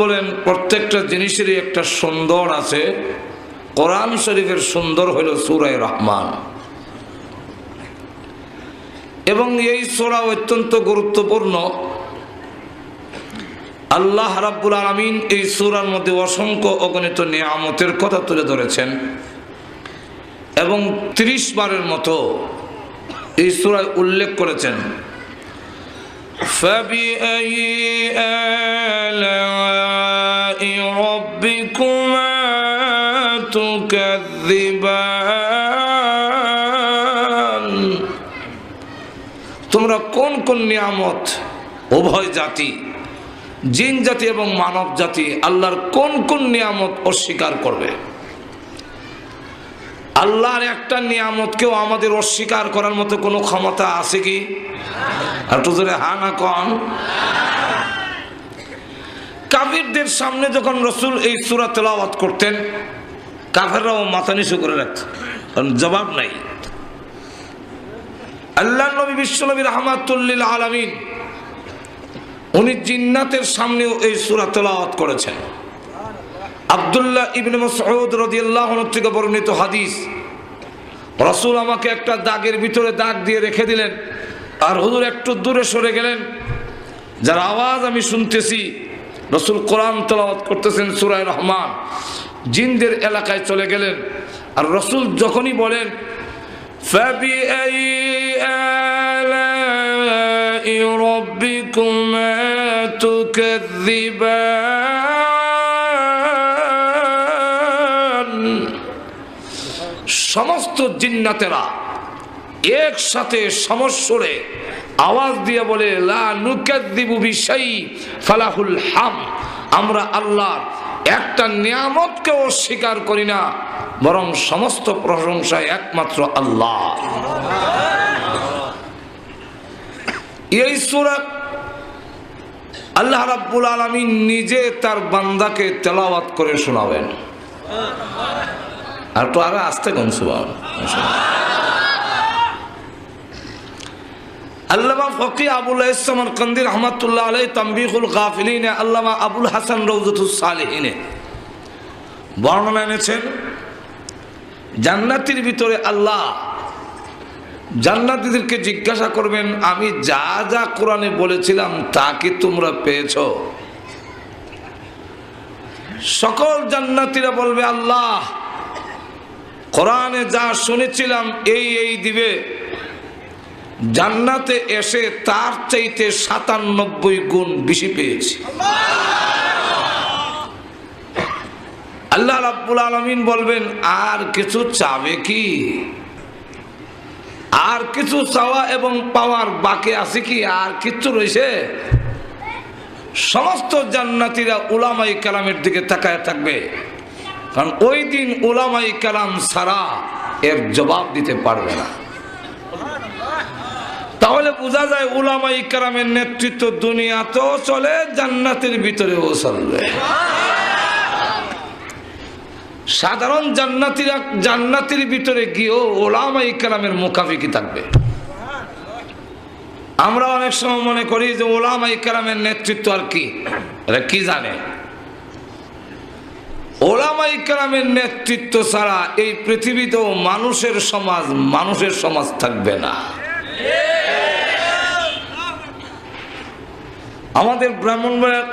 বলেন প্রত্যেকটা জিনিসেরই একটা সুন্দর আছে। কোরআন শরীফের সুন্দর হলো সূরা রহমান, এবং এই সূরা অত্যন্ত গুরুত্বপূর্ণ। আল্লাহ রাব্বুল আলামিন এই সূরার মধ্যে অসংখ্য অগণিত নিয়ামতের কথা তুলে ধরেছেন, এবং 30 বারের মতো এই সূরায় উল্লেখ করেছেন। فَبِأَيِّ آلَاءِ رَبِّكُمَا تُكَذِّبَانِ, তোমরা কোন কোন নিয়ামত, উভয় জাতি জিন জাতি এবং মানব জাতি আল্লাহর কোন কোন নিয়ামত অস্বীকার করবে? আল্লাহর একটা নিয়ামতকেও আমাদের অস্বীকার করার মতো কোনো ক্ষমতা আছে কি? আর তো জোরে হা না কন। কাফিরদের সামনে যখন রাসূল এই সূরা তেলাওয়াত করতেন, কাফেররাও মাথা নিচু করে রাখত, কারণ জবাব নাই। আল্লাহর নবী বিশ্বনবী রাহমাতুল লিল আলামিন উনি জিন্নাতের সামনেও এই সূরা তেলাওয়াত করেছেন। আব্দুল্লাহ ইবনে মাসউদ রাদিয়াল্লাহু আনহু থেকে বর্ণিত হাদিস, রাসূল আমাকে একটা দাগের ভিতরে দাগ দিয়ে রেখে দিলেন, আর হুজুর একটু দূরে সরে গেলেন, যার আওয়াজ আমি শুনতেছি রাসূল কোরআন তেলাওয়াত করতেছেন সূরা রহমান। জিনদের এলাকায় চলে গেলেন, আর রাসূল যখনই বলেন ফাবিআইয়ি আলাই রাব্বিকুমা তুকাযযিবান, সমস্ত জিন্নাতেরা একসাথে সমস্বরে আওয়াজ দিয়ে বলে লা নুকাযযিবু বিশাই ফালাহুল হাম, আমরা আল্লাহর একটা নিয়ামতকে অস্বীকার করি না, বরং সমস্ত প্রশংসা একমাত্র আল্লাহ। এই সূরা আল্লাহ রাব্বুল আলামিন নিজে তার বান্দাকে তেলাওয়াত করে শোনাবেন। আর তো আরো আস্তে কোন সুবহানাল্লাহ। আল্লামা ফকি আবুল সামারকান্দি রাহমাতুল্লাহ আলাইহি তানবীহুল গাফিলিন, আল্লামা আবুল হাসান রওজাতুস সালিহিনে বর্ণনা এনেছেন, জান্নাতের ভিতরে আল্লাহ জান্নাতীদেরকে জিজ্ঞাসা করবেন, আমি যা যা কোরআনে বলেছিলাম তা কি তোমরা পেয়েছো? সকল জান্নাতীরা বলবে আল্লাহ কোরআনে যা শুনেছিলাম এই দিবে। জান্নাতে এসে তার চাইতে 97 গুণ বেশি পেয়েছি। আল্লাহ রাব্বুল আলামিন বলবেন আর কিছু চাবে কি? আর কিছু চাওয়া এবং পাওয়ার বাকি আছে কি? আর কিছু রয়েছে? সমস্ত জান্নাতীরা উলামায়ে কেরামের দিকে তাকায় থাকবে, কারণ ওই দিন উলামায়ে কেরাম ছাড়া এর জবাব দিতে পারবে না। তাহলে বোঝা যায় উলামায়ে কেরামের নেতৃত্ব দুনিয়াতেও চলে, জান্নাতের ভিতরেও চলবে। সাধারণ জান্নাতীরা জান্নাতের ভিতরে গিয়েও উলামায়ে কেরামের মুখাফিকি থাকবে। আমরা অনেক সময় মনে করি যে উলামায়ে কেরামের নেতৃত্ব আর কি, এরা কি জানে? উলামায়ে কেরামের নেতৃত্ব ছাড়া এই পৃথিবীতেও মানুষের সমাজ থাকবে না। আমাদের ব্রাহ্মণবাড়িয়ার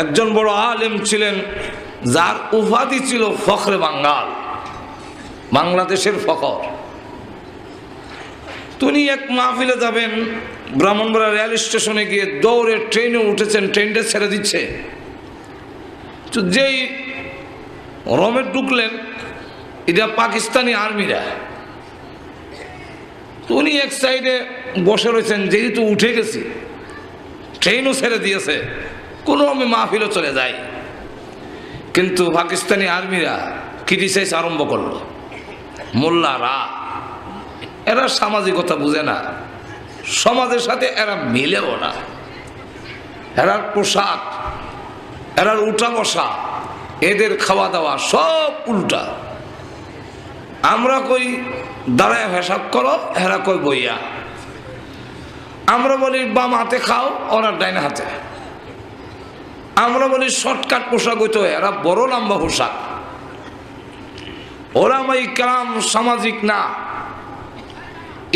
একজন বড় আলেম ছিলেন, যার উপাধি ছিল ফখরে বাঙ্গাল, বাংলাদেশের ফখর। তিনি এক মাহফিলে যাবেন, ব্রাহ্মণবাড়িয়া রেল স্টেশনে গিয়ে দৌড়ে ট্রেনে উঠেছেন, ট্রেনটা ছেড়ে দিচ্ছে, তো যেই রোমে ঢুকলেন, এটা পাকিস্তানি আর্মিরা। উনি এক সাইডে বসে রয়েছেন, যেহেতু উঠে গেছি, ট্রেনও ছেড়ে দিয়েছে, কোনো আমি মাহফিলও চলে যায়। কিন্তু পাকিস্তানি আর্মিরা ক্রিটিসাইজ আরম্ভ করলো, মোল্লারা এরা সামাজিকতা বুঝে না, সমাজের সাথে এরা মিলেও না, এরার পোশাক, এরার উঠা বসা, এদের খাওয়া দাওয়া সব উল্টা। আমরা কই দাঁড়ায় হিসাব করো, এরা কই বইয়া। আমরা বলি বাম হাতে খাও, ওরা ডাইন হাতে। আমরা বলি শর্টকাট পোশাক হইতো, এরা বড় লম্বা পোশাক। ওলামাই কেরাম সামাজিক না।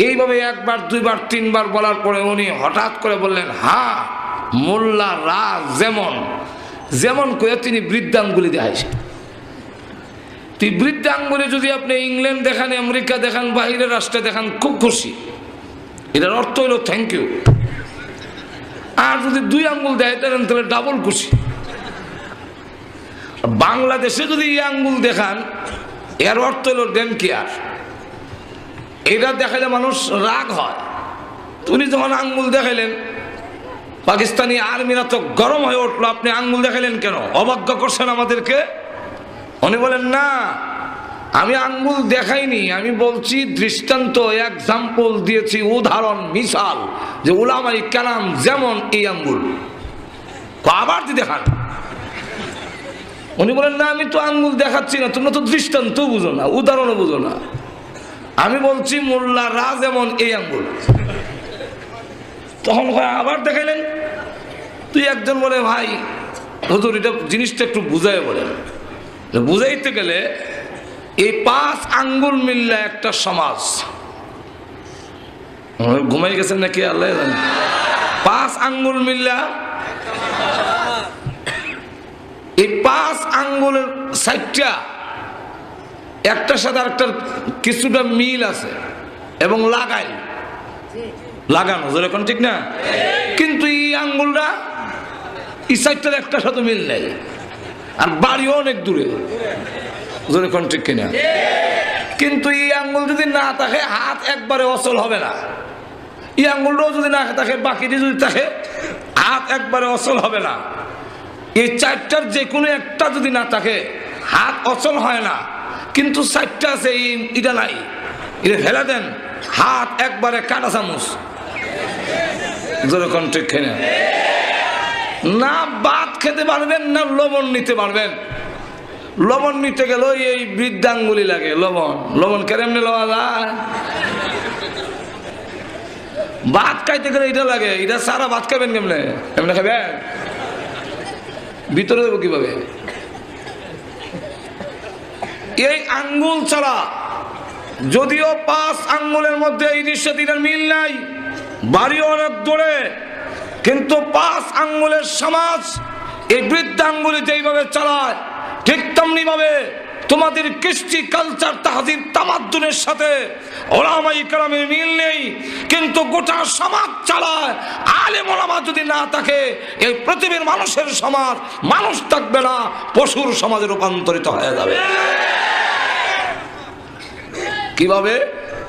এইভাবে একবার দুইবার তিনবার বলার পরে উনি হঠাৎ করে বললেন, হ্যাঁ মোল্লা রাজ যেমন যেমন করে তিনি বৃদ্ধাঙ্গুলি দেখাইছেন। তুই বৃদ্ধাঙ্গুলি যদি আপনি ইংল্যান্ড দেখান, আমেরিকা দেখান, বাহিরের রাষ্ট্রে দেখান, খুব খুশি, এটার অর্থ হইল থ্যাংক ইউ। আর যদি 2 আঙ্গুল দেয় তাহলে ডাবল খুশি। বাংলাদেশে যদি এই আঙ্গুল দেখান, এর অর্থ হইল ডেন কেয়ার। এটা দেখাইলে মানুষ রাগ হয়। উনি যখন আঙ্গুল দেখাইলেন, পাকিস্তানি আর্মিরা তো গরম হয়ে উঠলো, আপনি আঙ্গুল দেখাইলেন কেন, অবাজ্ঞা করছেন আমাদেরকে। উনি বলেন, না আমি আঙ্গুল দেখাইনি, আমি বলছি দৃষ্টান্ত, এক্সাম্পল দিয়েছি, উদাহরণ, মিসাল, যে উলামায়ে কেরাম যেমন এই আঙ্গুল। আবার দি দেখান। উনি বলেন, না আমি তো আঙ্গুল দেখাচ্ছি না, তোমরা তো দৃষ্টান্ত বুঝো না, উদাহরণও বুঝো না। আমি বলছি মোল্লা রাজ যেমন এই আঙ্গুল। তখন আবার দেখাইলেন। তুই একজন বলে, ভাই হুজুর এটা জিনিসটা একটু বুঝাই বলেন। বুঝাইতে গেলে এই 5 আঙ্গুল মিললে একটা সমাজ। ঘুমাই গেছেন নাকি আল্লাহ জানে। 5 আঙ্গুল মিললা, এই 5 আঙ্গুলের 60টা একটার সাথে আরেকটার কিছুটা মিল আছে এবং লাগানো যেরকম, ঠিক না? কিন্তু এই আঙ্গুলটা এই সাইডটার একটার সাথে মিল নেই, আর বাড়িও অনেক দূরে, যেরকম, ঠিক কিনা? কিন্তু এই আঙ্গুল যদি না থাকে, হাত একবারে অচল হবে না। এই আঙ্গুলটাও যদি না থাকে, বাকিটি যদি থাকে, হাত একবারে অচল হবে না। এই 4টার যে কোনো একটা যদি না থাকে, হাত অচল হয় না। কিন্তু 4টা আছে, এটা নাই, এটা ফেলে দেন, হাত একবারে কাটা চামচ, যেরকম, ঠিক কিনা? না ভাত খেতে পারবেন, না লবণ নিতে পারবেন। লবণ নিতে গেল এই বৃদ্ধাঙ্গুলি লাগে। লবণ কেমনে লওয়া যায়? ভাত খাইতে গেলে এটা লাগে, এটা সারা ভাত খাবেন কেমনে? এমনি খাবেন? ভিতরে দেবো কিভাবে? এই আঙ্গুল ছাড়া, যদিও 5 আঙ্গুলের মধ্যে এই দৃশ্যটির মিল নাই, বাড়িও অনেক দূরে, কিন্তু 5 আঙ্গুলের সমাজ এই বৃদ্ধাঙ্গুলি যেইভাবে চালায়, ঠিক তেমনি ভাবে তোমাদের কৃষ্টি, কালচার, তাহজিব, তামাদ্দুনের সাথে ওলামায়ে কেরামের মিল নেই, কিন্তু গোটা সমাজ চালায়। আলেম ওলামা যদি না থাকে, এই পৃথিবীর মানুষের সমাজ মানুষ থাকবে না, পশুর সমাজে রূপান্তরিত হয়ে যাবে। কিভাবে?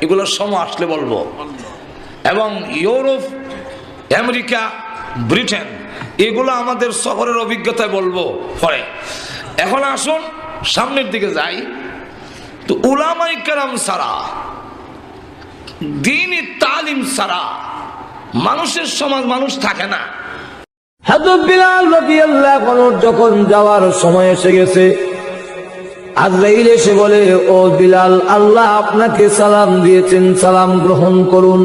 এগুলোর সময় আসলে বলবো। এবং ইউরোপ, আমেরিকা, ব্রিটেন, এগুলো আমাদের সফরের অভিজ্ঞতায় বলবো পরে। এখন আসুন সামনের দিকে যাই। তো উলামায়ে কেরাম ছাড়া, দ্বীনি তালিম ছাড়া মানুষের সমাজ মানুষ থাকে না। হযরত বিলাল রাদিয়াল্লাহু আনহু যখন যাওয়ার সময় এসে গেছে, আজরাইল এসে বলে, ও বিলাল, আল্লাহ আপনাকে সালাম দিয়েছেন, সালাম গ্রহণ করুন।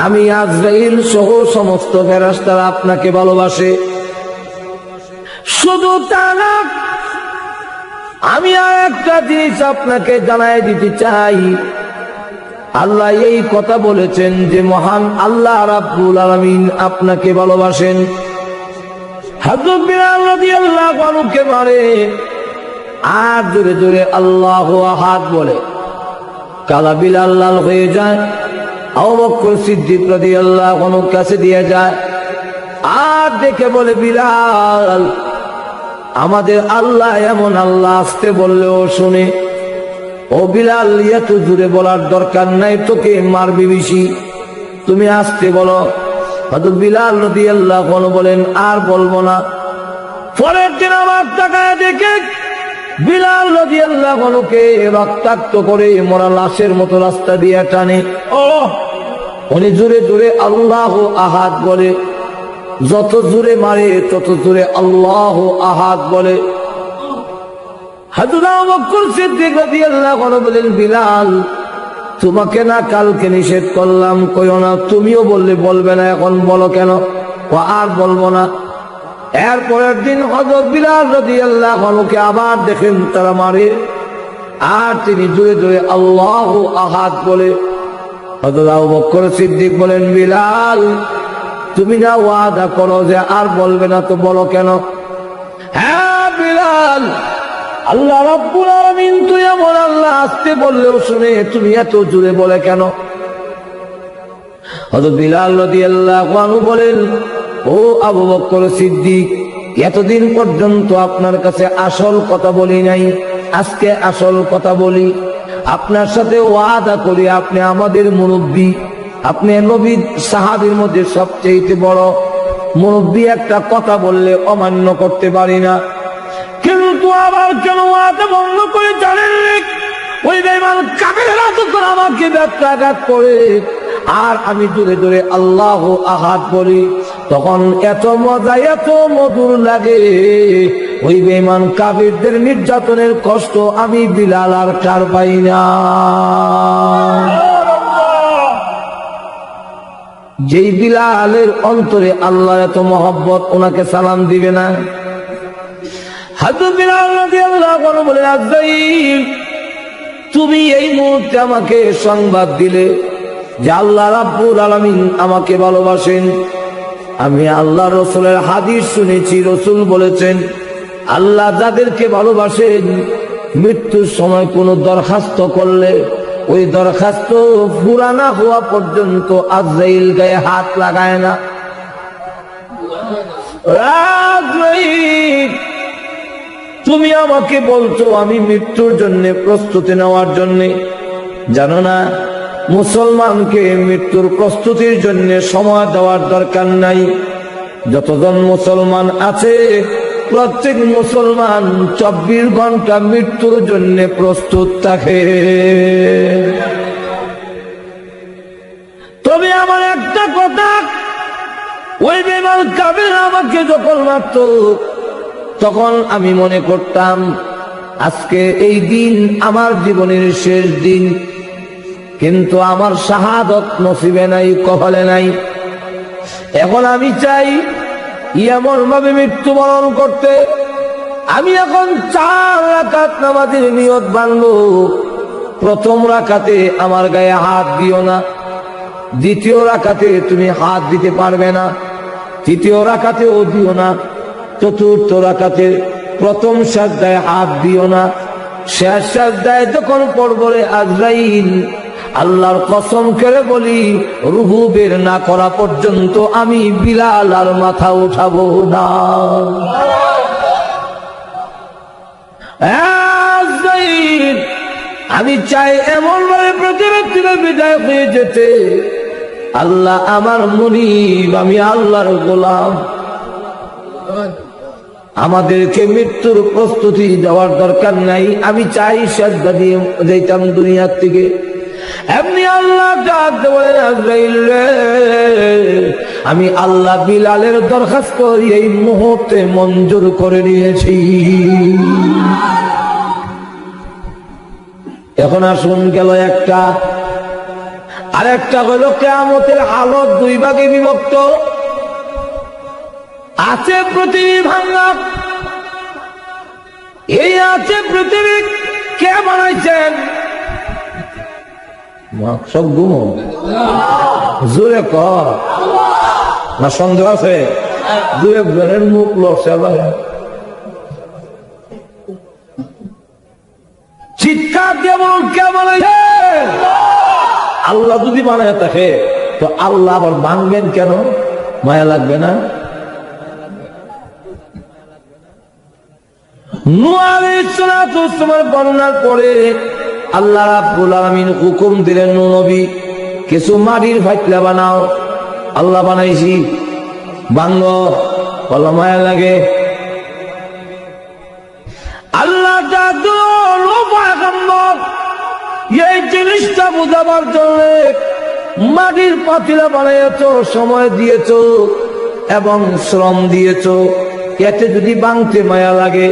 আমি আজরাইল সহ সমস্ত ফেরেশতারা আপনাকে ভালোবাসে। শুধু তা না, আমি আর একটা জিনিস আপনাকে জানাই দিতে চাই। আল্লাহ এই কথা বলেছেন যে মহান আল্লাহ রাব্বুল আলামিন আপনাকে ভালোবাসেন। হযরত বিলাল রাদিয়াল্লাহু আনহুকে মারে আর জোরে জোরে আল্লাহু আহাদ বলে। কালা বিলাল লাল হয়ে যায়। আবু বকর সিদ্দিক রাদিয়াল্লাহু আনহুর কাছে দিয়ে যায় আর দেখে বলে, বিলাল, আমাদের আল্লাহ এমন আল্লাহ, আসতে বললেও শুনে। ও বিলাল, এত জোরে বলার দরকার নাই, তোকে মারবি বেশি, তুমি আসতে বলো। হযরত বিলাল রাদিয়াল্লাহু আনহু বলেন, আর বলবো না। পরের দিন আবার তাকায় দেখে বিলাল রাদিয়াল্লাহু আনহুকে রক্তাক্ত করে মরা লাশের মতো রাস্তা দিয়ে টানে। উনি জোরে জোরে আল্লাহু আহাদ বলে। যত জোরে মারে তত জোরে আল্লাহু আহাদ বলে। হযরত আবু বকর সিদ্দিক রাদিয়াল্লাহু আনহু বলেন, বিলাল, তোমাকে না কালকে নিষেধ করলাম কইও না, তুমিও বললে বলবে না, এখন বলো কেন? ও আর বলবো না। এরপরের দিন হযরত বিলাল রাদিয়াল্লাহু আনহুকে আবার দেখেন তারা মারে, আর তিনি জোরে জোরে আল্লাহু আহাদ বলে। হযরত আবু বকর সিদ্দিক বলেন, বিলাল তুমি না ওয়াদা করো যে আর বলবে না, তো বলো কেন? হ্যাঁ বিলাল, আল্লাহ রাব্বুল আলামিন তুই এমন আল্লাহ, আস্তে বললেও শুনে, তুমি এত জোরে বলে কেন? হযরত বিলাল রাদিয়াল্লাহু আনহু বলেন, ও আবু বকর সিদ্দিক, এতদিন পর্যন্ত আপনার কাছে আসল কথা বলি নাই, আজকে আসল কথা বলি। আপনার সাথে ওয়াদা করি, আপনি আমাদের মুরব্বী, আপনি নবী সাহাবীর মধ্যে সবচেয়ে বড় মুরব্বী, একটা কথা বললে অমান্য করতে পারি না। কিন্তু আবার কেন ওয়াদা ভঙ্গ করে জানেন? ওই বেঈমান কাফেররা যখন আমাকে ব্যত্যাঘাত করে আর আমি জোরে জোরে আল্লাহু আহাদ বলি, তখন এত মজা, এত মধুর লাগে। ওই বেঈমান কাফেরদের নির্যাতনের কষ্ট আমি বিলাল আর টের পাই না। যেই বিলালের অন্তরে আল্লাহর এত মহব্বত, ওনাকে সালাম দিবে না? হযরত বিলাল রাদিয়াল্লাহু আনহু বলেন, আযরাইল তুমি এই মুহূর্তে আমাকে সংবাদ দিলে যে আল্লাহ রাব্বুল আলামিন আমাকে ভালোবাসেন। আমি আল্লাহ রাসূলের হাদিস শুনেছি, রাসূল বলেছেন, আল্লাহ যাদেরকে ভালোবাসেন মৃত্যুর সময় কোনো দরখাস্ত করলে ওই দরখাস্ত পুরা না হওয়া পর্যন্ত আযরাইল গায়ে হাত লাগায় না। আযরাইল তুমি আমাকে বলছো আমি মৃত্যুর জন্য প্রস্তুতি নেওয়ার জন্য, জানো না মুসলমানকে মৃত্যুর প্রস্তুতির জন্য সময় দেওয়ার দরকার নাই। যতজন মুসলমান আছে প্রত্যেক মুসলমান 24 ঘন্টা মৃত্যুর জন্য প্রস্তুত থাকে। তবে আমার একটা কথা, ওই বেঈমান কাফের আমাকে যখন মারত তখন আমি মনে করতাম আজকে এই দিন আমার জীবনের শেষ দিন, কিন্তু আমার শাহাদত নসিবে নাই, কপালে নাই। এখন আমি চাই এমন ভাবে মৃত্যুবরণ করতে। আমি এখন 4 রাকাত নামাজের নিয়ত বাঁধবো। প্রথম রাকাতে আমার গায়ে হাত দিও না, দ্বিতীয় রাকাতে তুমি হাত দিতে পারবে না, তৃতীয় রাকাতেও দিও না, চতুর্থ রাকাতে প্রথম সাজদায় হাত দিও না, শেষ সাজদায় যখন পড়বো রে আজরাইল, আল্লাহর কসম করে বলি রুহু বের না করা পর্যন্ত আমি বিলাল আর মাথা উঠাবো না। আজরাইল আমি চাই এমন ভাবে প্রতিবেদনে বিদায় হয়ে যেতে, আল্লাহ আমার মুনিব, আমি আল্লাহর গোলাম। আমাদেরকে মৃত্যুর প্রস্তুতি দেওয়ার দরকার নাই। আমি চাই সাজদা দিয়ে যাইতাম দুনিয়ার থেকে। এমনি আল্লাহ ডাকতে বলেন, আজরাইল রে, আমি আল্লাহ বিলালের দরখাস্ত এই মুহূর্তে মঞ্জুর করে নিয়েছি। এখন আসুন, গেল একটা। আর একটা হলো কিয়ামতের হালত 2 ভাগে বিভক্ত আছে। পৃথিবী ভাঙা, এই আছে পৃথিবী কে বানাইছেন? সব গুম জোরে কর না, সন্দেহ আছে? 2 জনের মুখ লড়ছে, চিৎকার দিয়ে বলুন কে বানাইছেন? আল্লাহ যদি বানায় থাকে তো আল্লাহ আবার ভাঙবেন কেন? মায়া লাগবে না? নূহ আলাইহিস সালাতু ওয়াস সালাম বর্ণনার পরে আল্লাহ রাব্বুল আলামিন হুকুম দিলেন, নূহ নবী কিছু মাটির ফাইতলা বানাও। আল্লাহ বানাইছি, ভাঙল, বলো মায়া লাগে। আল্লাহ এই জিনিসটা বুঝাবার জন্য মাটির পাতিলা বানাইছ, সময় দিয়েছ এবং শ্রম দিয়েছ। এতে যদি ভাঙতে মায়া লাগে,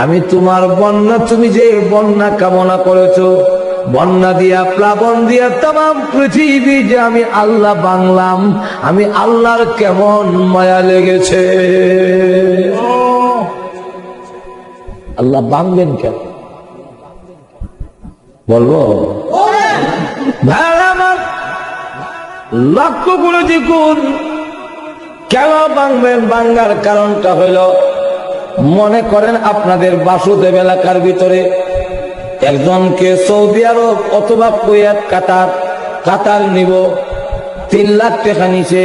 আমি তোমার বন্যা, তুমি যে বন্যা কামনা করেছো বন্যা দিয়া প্লাবন দিয়া তাম পৃথিবী যে আমি আল্লাহ বাংলাম, আমি আল্লাহর কেমন মায়া লেগেছে। আল্লাহ বাংলেন কেন বলবো? ভাইরা আমার, লক্ষ্য করে দেখুন কেন ভাঙবেন। ভাঙ্গার কারণটা হইল, মনে করেন আপনাদের বাসুদেব এলাকার ভিতরে একজনকে সৌদি আরব অথবা কুয়েত কাতার নিব, 3 লাখ টাকা নিচে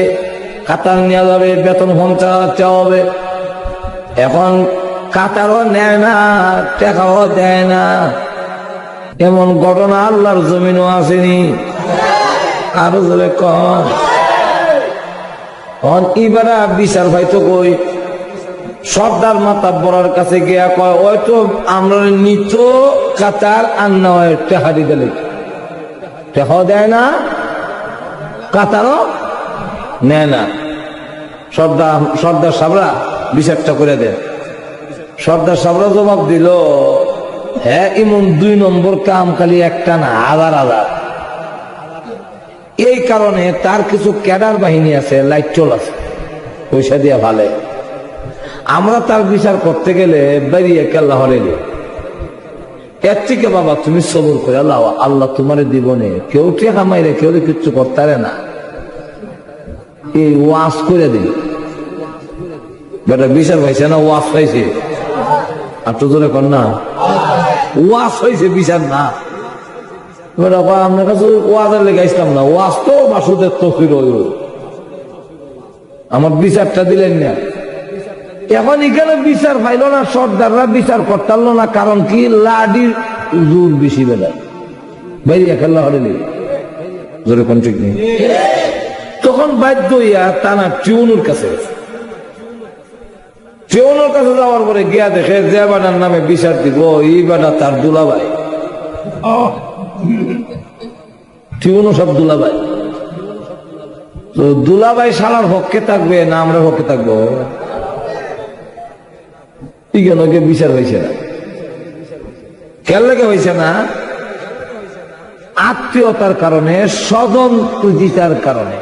কাতার নেওয়া যাবে, বেতন 50 লাখ চাওয়া হবে। এখন কাতারও নেয় না, টাকাও দেয় না, এমন ঘটনা আল্লাহর জমিনও আসেনি। আরো জোরে কম ইবারা বিচার ভাইতো কই সর্দার মাতা বড়ার কাছে গিয়া কয়, ওই তো আমরা নিত কাতার আন্না হয় টেহারি দিলে, টেহাও দেয় না, কাতারও নেয় না। সর্দার সাবরা বিচারটা করে দেন। সর্দার সাবরা জবাব দিল, হ্যাঁ এমন 2 নম্বর কাম খালি একটা না, হাজার হাজার। এই কারণে তার কিছু ক্যাডার বাহিনী আছে, লাইটল আছে, পয়সা দিয়া ভালে। আমরা তার বিচার করতে গেলে বেরিয়ে কেল্লা হলে এর থেকে বাবা তুমি সবর করে আল্লাহ তোমার জীবনে কেউ টেকা মাইরে কেউ কিচ্ছু করতে পারে না, এই ওয়াজ করে দিন। বেটা বিচার পাইছে না, ওয়াজ পাইছে। আর তো জোরে কর না, ওয়াজ হয়েছে বিচার না। আপনার কাছে ওয়াজের লেগে আসলাম না, ওয়াজ তো বাসুদের তফির আমার বিচারটা দিলেন না। এখন এখানে বিচার পাইল না, সর্দাররা বিচার করতে পারলো না, কারণ কি লাডির জোর বেশি বেলায় বাইরে খেলা হলে জোরে কোন ঠিক নেই। তখন বাধ্য হইয়া টানা টিউনুর কাছে যাওয়ার পরে গিয়া দেখে যে বাটার নামে বিচার দিব, এই বাটা তার দুলাভাই, টিউনও সব দুলাভাই। তো দুলাভাই শালার হককে থাকবে না আমরা হককে থাকবো? ইগেনকে বিচার হয়েছে না, কেন লেগে হয়েছে না? আত্মীয়তার কারণে, স্বজন প্রীতিতার কারণে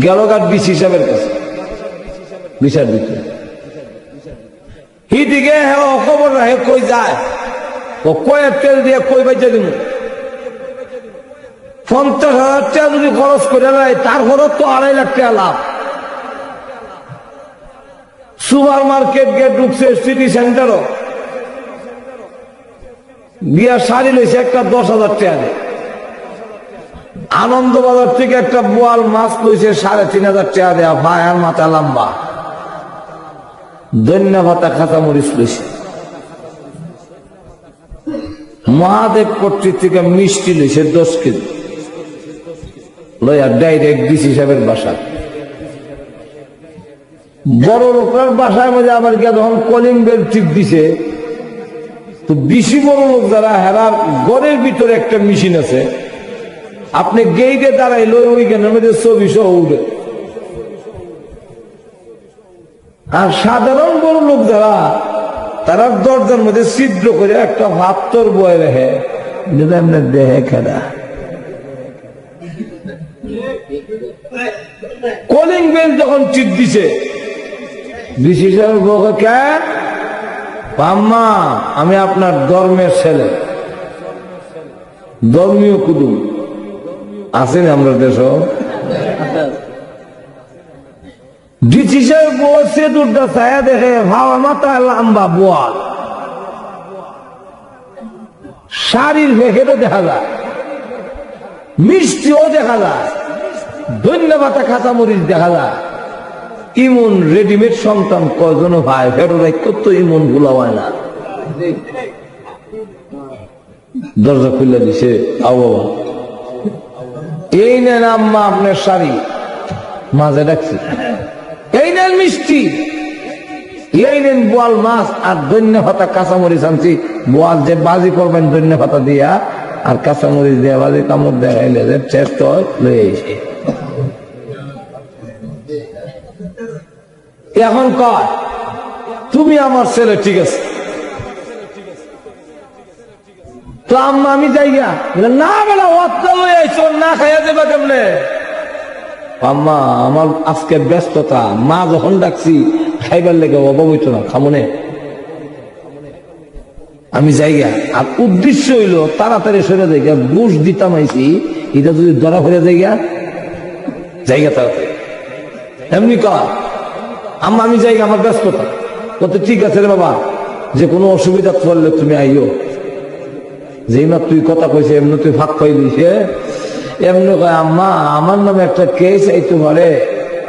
গেলগাট ডিসি সাহেবের কাছে বিচার দিতে। হিদিকে খবর রাখে কই যায়, ও কয়েক তেল দিয়ে কই বাইচা দিব 50,000 টাকা যদি খরচ করে নেয়, তার খরচ তো 2.5 লাখ টাকা লাভ। সুপার মার্কেট গিয়ে ঢুকছে, সিটি সেন্টারও গিয়া শাড়ি লইছে একটা 10,000 টাকা দিয়ে। আনন্দবাজার থেকে একটা বোয়াল মাছ লইছে 3,500 টাকা দেয়া, ভাইয়ার মাথা লম্বা, ধন্যা ভাতা খাতা মরিচ লইছে। মহাদেব কর্তৃক থেকে মিষ্টি লইছে 10 কেজি, লইয়া ডাইরেক্ট ডিসি সাহেবের বাসা। বড় লোকের বাসায় মধ্যে আবার গিয়ে যখন কলিং বেল ঠিক দিছে, তো বেশি বড় লোক যারা হেরার ঘরের ভিতরে একটা মেশিন আছে, আপনি গেইটে দাঁড়াইলো ওইখানের মধ্যে ছবি সহ উঠে। আর সাধারণ বড় লোক যারা, তারা দরজার মধ্যে ছিদ্র করে একটা ভাতর বয়ে রেখে আপনার দেহে খেলা। কলিং বেল যখন চিট দিছে, ডিসি সাহেব বকে, কেন আম্মা আমি আপনার ধর্মের ছেলে, ধর্মীয় কুটুম আছেন আমরা দেশ। ডিসি সাহেব বলছে দুটা ছায়া দেখে ভাবা মাথা লম্বা বোয়াল, শাড়ির ভেখেরও দেখা যায়, মিষ্টিও দেখা যায়, ধন্যবাদ খাতা মরিচ দেখা যায়। ইমন রেডিমেড সন্তান কয়জন ভাই ফেরোরাই কত ইমন ভুলা হয় না। দরজা খুলে দিছে, আও বাবা এই নেন আম্মা আপনার শাড়ি, মাঝে ডাকছি, এই নেন মিষ্টি, এই নেন বোয়াল মাছ আর ধন্য পাতা কাঁচামরিচ আনছি, বোয়াল যে বাজি করবেন ধন্য পাতা দিয়া আর কাঁচামরিচ দিয়া বাজি কামড় দেখাইলে যে চেষ্ট লয়ে এসে। এখন কয় তুমি আমার ছেলে, ঠিক আছে তো আম্মা আমি যাই গা, না বেলা ওয়াত্তা লই আইছো, না খাইয়া দেবা কেমনে? আম্মা আমার আজকে ব্যস্ততা, মা যখন ডাকছি খাইবার লেগে অভাব হইতো না, খামনে আমি যাইগা। আর উদ্দেশ্য হইলো তাড়াতাড়ি সরে যাইগা, বুঝ দিতাম আইছি, এটা যদি ধরা ফেলে যাইগা জায়গা তাড়াতাড়ি এমনি কর, আম্মা আমি যাইগা, আমার ব্যস্ততা। বলতে ঠিক আছে রে বাবা, যে কোনো অসুবিধা পড়লে তুমি আইও। যেই মাত্র তুই কথা কইছে এমনি তুই ফাঁক পাই দিছে, এমনি কয় আম্মা আমার নামে একটা কেস আইতে পারে,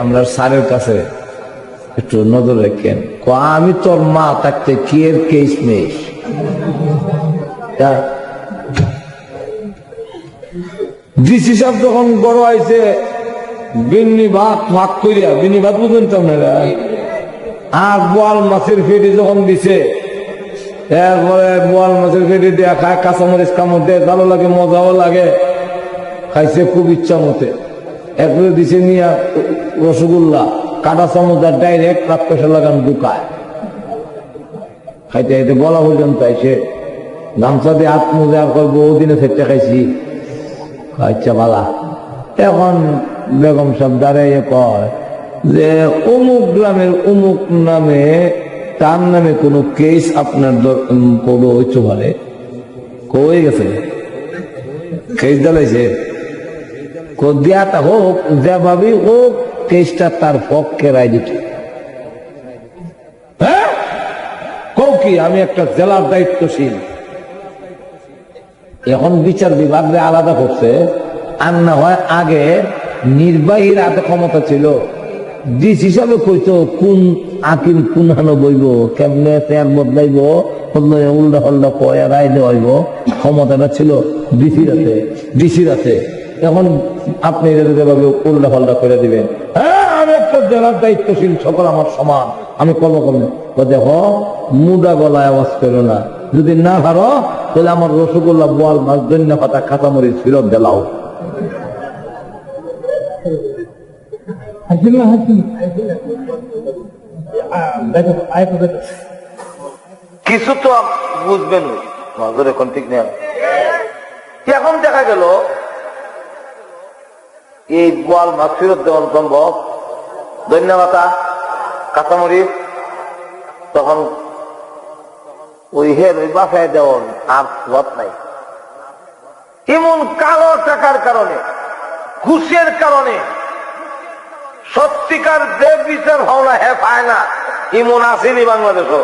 আমরা স্যারের কাছে একটু নজর রাখেন। আমি তোর মা থাকতে কি এর কেস নেই? ডিসি সাহেব যখন বড় আইছে, বিন্নি ভাত ভাগ করিয়া, বিন্নি ভাত বুঝেন তো আপনারা, আর বোয়াল মাছের ফেটি যখন দিছে, এরপরে বোয়াল মাছের ফেটি দেয়া খায়, কাঁচামরিচ কামড় দেয়, ভালো লাগে, মজাও লাগে, খাইছে খুব ইচ্ছা মতে। এরপরে দিছে নিয়া রসগোল্লা, কাটা চামচ ডাইরেক্ট রাত পয়সা লাগান ঢুকায়, খাইতে খাইতে বলা পর্যন্ত আইসে গামছা দিয়ে হাত মুজে আর কয় বহু দিনে ফেরতে খাইছি। আচ্ছা বালা। এখন বেগম সাহেব দাঁড়াইয়ে কয় যে অমুক গ্রামের অমুক নামে, তার নামে কোনো কেস আপনার পড়ো হইতে পারে? কই গেছে কেস দাঁড়াইছে, দেয়াটা হোক, যেভাবেই হোক কেসটা তার পক্ষে রায় দিতে। হ্যাঁ কও কি, আমি একটা জেলার দায়িত্বশীল, এখন বিচার বিভাগ আলাদা করছে। আর না হয় আগে নির্বাহীর হাতে ক্ষমতা ছিল, ডিস হিসাবে কইতো কোন আকিম কোনহানো বইব, কেমনে চেয়ার বদলাইব, উল্টা হল্টা কয়া রায় দেওয়াইব, ক্ষমতাটা ছিল ডিসির হাতে। এখন আপনি যেভাবে উল্টা পাল্টা করে দিবেন, হ্যাঁ আমি একটা জেলার দায়িত্বশীল, সকল আমার সমান, আমি কর্ম করবো। দেখো মুডা গলায় আওয়াজ করো না, যদি না পারো তাহলে আমার রসগোল্লা, বোয়াল মাছ, ধন্যা পাতা, কাঁচামরিচ ফিরত দিলাও। কিছু তো বুঝবেন নজর, এখন ঠিক নেই। এখন দেখা গেল এই বোয়াল মাছ ফিরত দেওয়ার সম্ভব, ধন্যবাদ কাঁচামরিচ, তখন ওই হের ওই বাসায় দেওয়ার আর পথ নাই। এমন কালো টাকার কারণে, ঘুষের কারণে সত্যিকার যে বিচার ভাবনা হে পায় না, এমন আসেনি বাংলাদেশও,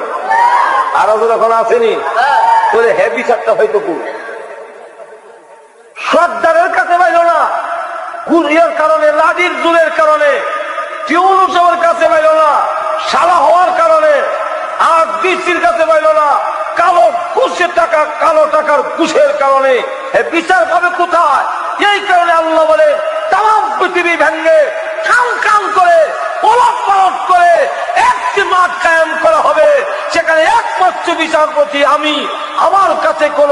আরো যখন আসেনি বলে হে বিচারটা হয়তো সর্দারের কাছে পাইল না, কুরিয়ার কারণে, লাঠির জোরের কারণে, টিউন উৎসবের কাছে পাইল না, সালা হওয়ার কারণে, আর ডিসির কাছে পাইল না, কালো ঘুষের টাকা, কালো টাকার ঘুষের কারণে বিচার পাবে কোথায়? এই কারণে আল্লাহ বলে তাম পৃথিবী ভেঙ্গে কাম কাম করে, ওলট পালট করে একটি মাঠ কায়েম করা হবে, সেখানে একমাত্র বিচারপতি আমি, আমার কাছে কোন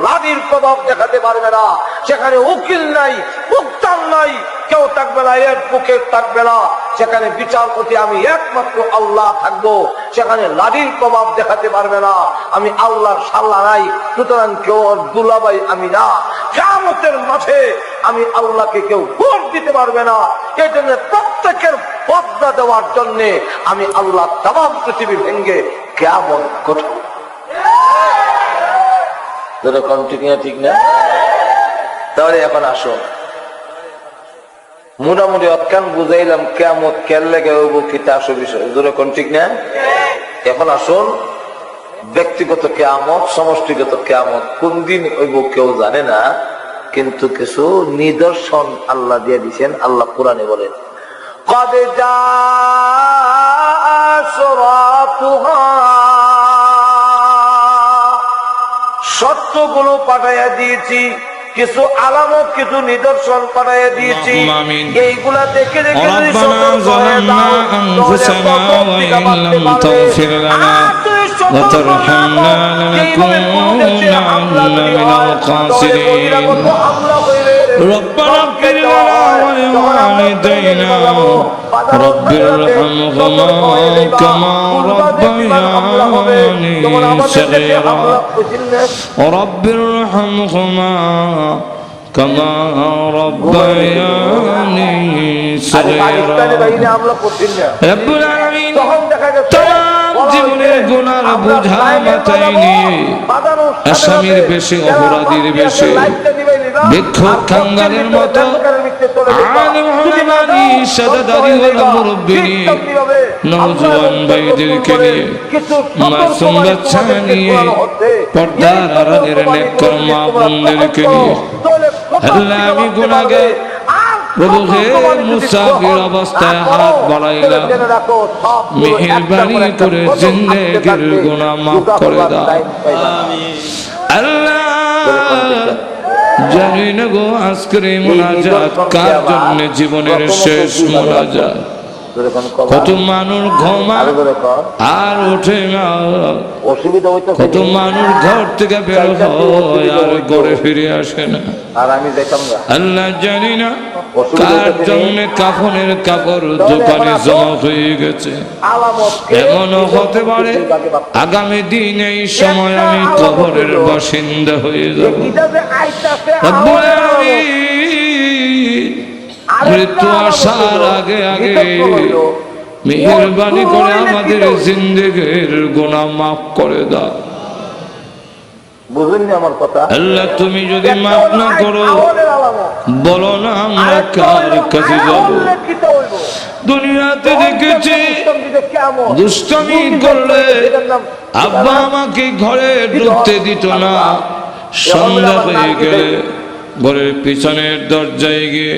লাঠির প্রভাব দেখাতে পারবে না, সেখানে উকিল নাই, উত্তান নাই, কেউ থাকবে না, এর বুকে থাকবে না, সেখানে বিচারপতি আমি একমাত্র আল্লাহ থাকবো, সেখানে লাঠির প্রভাব দেখাতে পারবে না, আমি আল্লাহর সাল্লা নাই, সুতরাং কেউ দুলাভাই আমি না, কিয়ামতের মাঠে আমি আল্লাহকে কেউ ভোট দিতে পারবে না। এই জন্য প্রত্যেকের বদলা দেওয়ার জন্য আমি আল্লাহ তামাম পৃথিবী ভেঙ্গে কিয়ামত ঘটাবো। ঠিক না? তাহলে এখন আসো, মোটামুটি অতকান বুঝাইলাম কিয়ামত কেন লেগে হইব, কিতা আসো বিষয়, যেরকম ঠিক না? এখন আসুন, ব্যক্তিগত কিয়ামত, সমষ্টিগত কিয়ামত কোন দিন হইব কেউ জানে না, কিন্তু কিছু নিদর্শন আল্লাহ দিয়ে দিচ্ছেন। আল্লাহ কোরআনে বলেন, قد جاء أشراطها, সত্যগুলো পাঠাইয়া দিয়েছি, কিছু আলামত, কিছু নিদর্শন পাঠাইয়া দিয়েছি, এইগুলা দেখে দেখে ربنا اغفر لنا ولوالدينا رب ارحمهما كما ربياني صغيرا رب ارحمهما كما ربياني صغيرا رب العالمين तमाम জীবনের গুনার বোঝা মাথায় নিয়ে আসামির বেশে অপরাধীর বেশে বিক্ষোভ খাঙ্গালের মতো আলেম হলামানি সাদাদারি ওয়ালা মুরব্বি নিয়ে নওজোয়ান ভাইদেরকে নিয়ে মাসুম বাচ্চা নিয়ে পর্দার আড়ালের নেককার মা বোনদেরকে নিয়ে আল্লাহ আমি গুনাহগার প্রভু হে মুসাফির অবস্থায় হাত বাড়াইলাম মেহেরবানি করে জিন্দেগির গুনাহ মাফ করে দাও আল্লাহ জানি না গো আজকের এই মুনাজাত কার জন্য জীবনের শেষ মুনাজাত কত মানুষ ঘুমা আর ওঠে না কত মানুষ ঘর থেকে বের হয় আর ঘরে ফিরে আসে না আল্লাহ জানি না কার জন্য কাফনের কাপড় দোকানে জমা হয়ে গেছে এমনও হতে পারে আগামী দিন এই সময় আমি কবরের বাসিন্দা হয়ে যাব রব্বুল আলামিন মৃত্যু আসার আগে আগে মেহেরবানি করে আমাদের জিন্দেগির গুনাহ মাফ করে দাও বুঝেননি আমার কথা আল্লাহ তুমি যদি মাফ না করো বলো না আমরা কার কাছে যাব দুনিয়াতে দেখেছি দুষ্টমি করলে আব্বা আমাকে ঘরে ঢুকতে দিত না সন্ধ্যা হয়ে গেলে ঘরের পিছনের দরজায় গিয়ে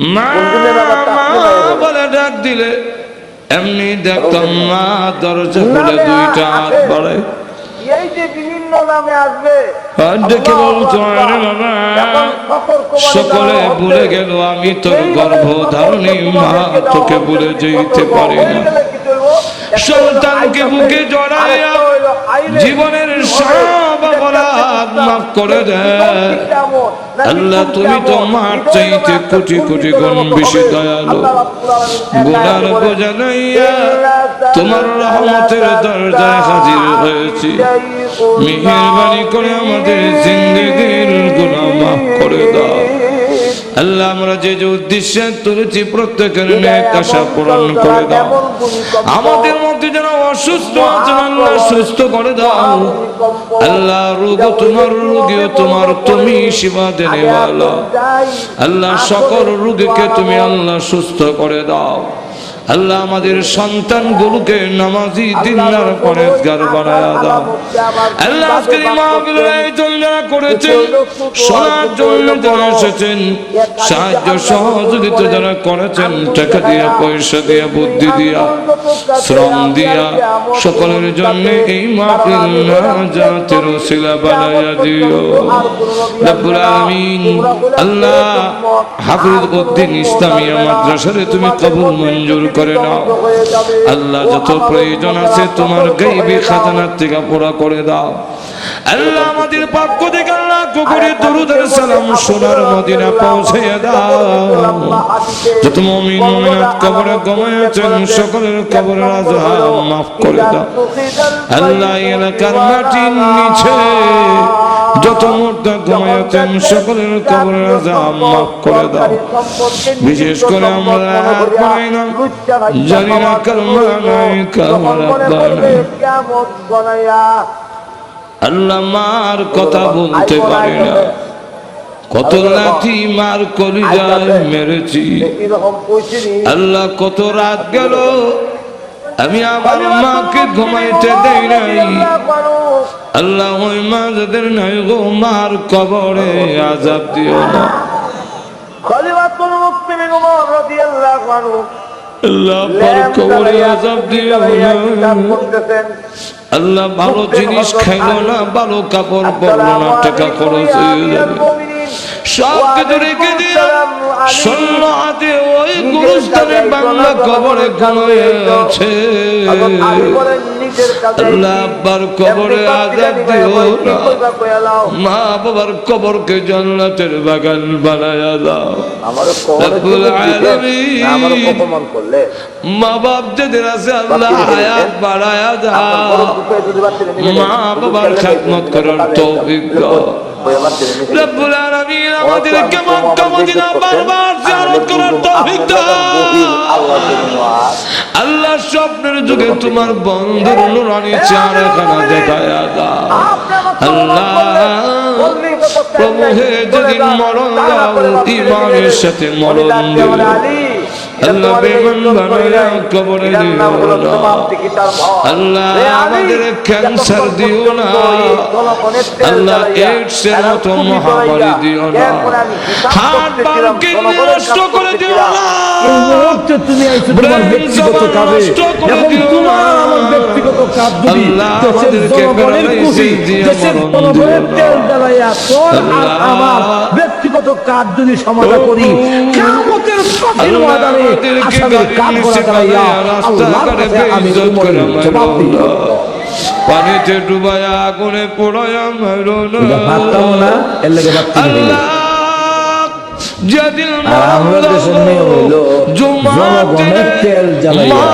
মা বলে ডাক দিলে এমনি দেখতাম মা দরজা খুলে দুইটা হাত বাড়ায় এই যে বিভিন্ন নামে আসবে ডেকে বলতো আরে বাবা সকলে ভুলে গেল আমি তোর গর্ভধারণী মা তোকে ভুলে যেতে পারি না সন্তানকে বুকে জড়াইয়া জীবনের সব অপরাধ মাফ করে দেয় আল্লাহ তুমি তো মার চাইতে কোটি কোটি গুণ বেশি দয়ালু গুনার বোঝা নাইয়া তোমার রহমতের দরজায় হাজির হয়েছি মেহেরবানি করে আমাদের জিন্দেগির গুনাহ মাফ করে দাও আল্লাহ আমরা যে যে উদ্দেশ্যে তুলেছি প্রত্যেকের নেক আশা পূরণ করে দাও আমাদের মধ্যে যারা অসুস্থ আছেন আল্লাহ সুস্থ করে দাও আল্লাহ রোগ তোমার রোগীও তোমার তুমি শিফা দেনেওয়ালা আল্লাহ সকল রোগীকে তুমি আল্লাহ সুস্থ করে দাও আল্লাহ আমাদের সন্তানগুলোকে নামাজি দিনদার পরেজগার বানায়া দাও আল্লাহ আজকের এই মাহফিলের আয়োজন যারা করেছেন শোনার জন্য যারা এসেছেন সাহায্য সহযোগিতা যারা করেছেন টাকা দিয়া পয়সা দিয়া বুদ্ধি দিয়া শ্রম দিয়া সকলের জন্য এই মাহফিল নাজাতের ওসিলা বানায়া দিও রব্বুল আলামিন আল্লাহ হাফিজ উদ্দিন ইসলামিয়া মাদ্রাসারে তুমি কবুল মঞ্জুর করে নাও আল্লাহ যত প্রয়োজন আছে তোমার গায়বী খাজানার থেকে পুরা করে দাও আল্লাহ আমাদের পক্ষ থেকে আল্লাহ করে দরুদ আর সালাম সোনার মদিনা পৌঁছে দাও যত মুমিন মুমিনাত কবরে ঘুমিয়েছেন সকলের কবরের আযাব মাফ করে দাও আল্লাহ এলাকার মাটির নিচে যত মুর্দা ঘুমিয়েছেন সকলের কবরের আযাব মাফ করে দাও বিশেষ করে আমরা হাত বাড়াই না জানি না কালমা নাই কামার আল্লাহ মার কথা বলতে পারি না কত লাঠি মার কলিজায় মেরেছি আল্লাহ কত রাত গেল আমি আমার মাকে ঘুমাইতে দেই নাই আল্লাহ ওই মা যাদের নাই গো মার কবরে আযাব দিও না খলিফাতুল মুসলিমিন ওমর রাদিয়াল্লাহু আনহু আল্লাহ পার কবরে আযাব দিও না আল্লাহ ভালো জিনিস খাইলো না ভালো কাপড় পরলো না টাকা খরচ হয়ে যাবে সব কিছু রেখে দিয়ে সন্ন্য হাতে ওই গুরুস্থানে বাংলা কবরে ঘুমিয়ে আছে নিজের কাছে আল্লাহ আব্বার কবরে আযাব দিও না, মা বাবার কবরকে জান্নাতের বাগান বানায়া দাও। আমার রব্বুল আলামিন, আমার অপমান করলে মা বাপ যাদের আছে আল্লাহ হায়াত বাড়ায়া দাও, মা বাবার খেদমত করার তৌফিক দাও। রব্বুল আলামিন আমাদেরকে মক্কা মদিনা বারবার জিয়ারত করার তৌফিক দাও। আল্লাহ স্বপ্নের যুগে তোমার বন্ধুর নুরানি চেহারাখানা দেখায়া দাও। আল্লাহ প্রভু হে, যেদিন মরণ দাও ঈমানের সাথে মরণ দিও। আল্লাহ বেঈমান বানায়া কবরে দিও না। আল্লাহ আমাদের ক্যান্সার দিও না। আল্লাহ এইডসের মতো মহামারী দিও না। হার্ট বার্ন কিডনি নষ্ট করে দিও না। তুমি আইছো তোমার ব্যক্তিগত কাজে, এখন তোমার আমার ব্যক্তিগত কাজ যদি দেশের জনগণের খুশি, দেশের জনগণের তেল জ্বালাইয়া তোর আর আমার ব্যক্তিগত কাজ যদি সমাধা করি, কিয়ামতের কঠিন ময়দানে আসামির কাঠ গড়া জ্বালাইয়া আল্লাহর কাছে আমি উমরের জবাব দিব। পানিতে ডুবায়া আগুনে পোড়ায়া মারো না। ভাবতাম না এর লেগে ভাবতে যেদিন আমরা দেশের মেয়ে হইল জনগণের তেল জ্বালাইয়া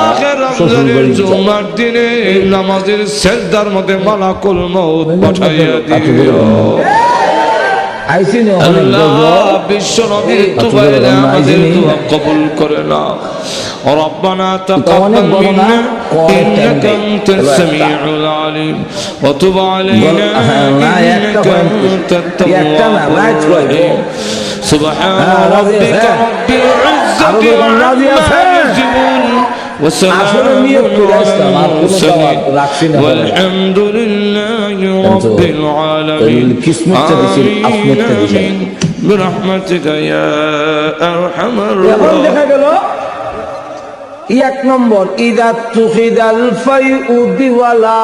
শ্বশুর বাড়ি যায়। জুমার দিনে নামাজের সেজদার মধ্যে মালাকুল মউত পাঠাইয়া দিও। আইসিনি অনেক আল্লাহ বিশ্ব নবী তুবাইলে আমাদের দোয়া কবুল করে নাও। ربنا تقبل منا إنك أنت السميع العليم وتب علينا إنك أنت التواب الرحيم سبحان ربك رب العزة عما يصفون وسلام على المرسلين والحمد لله رب العالمين آمين آمين برحمتك يا أرحم الراحمين। এক নম্বর, ইদা তুখিদাল ফাইউ দিওয়ালা,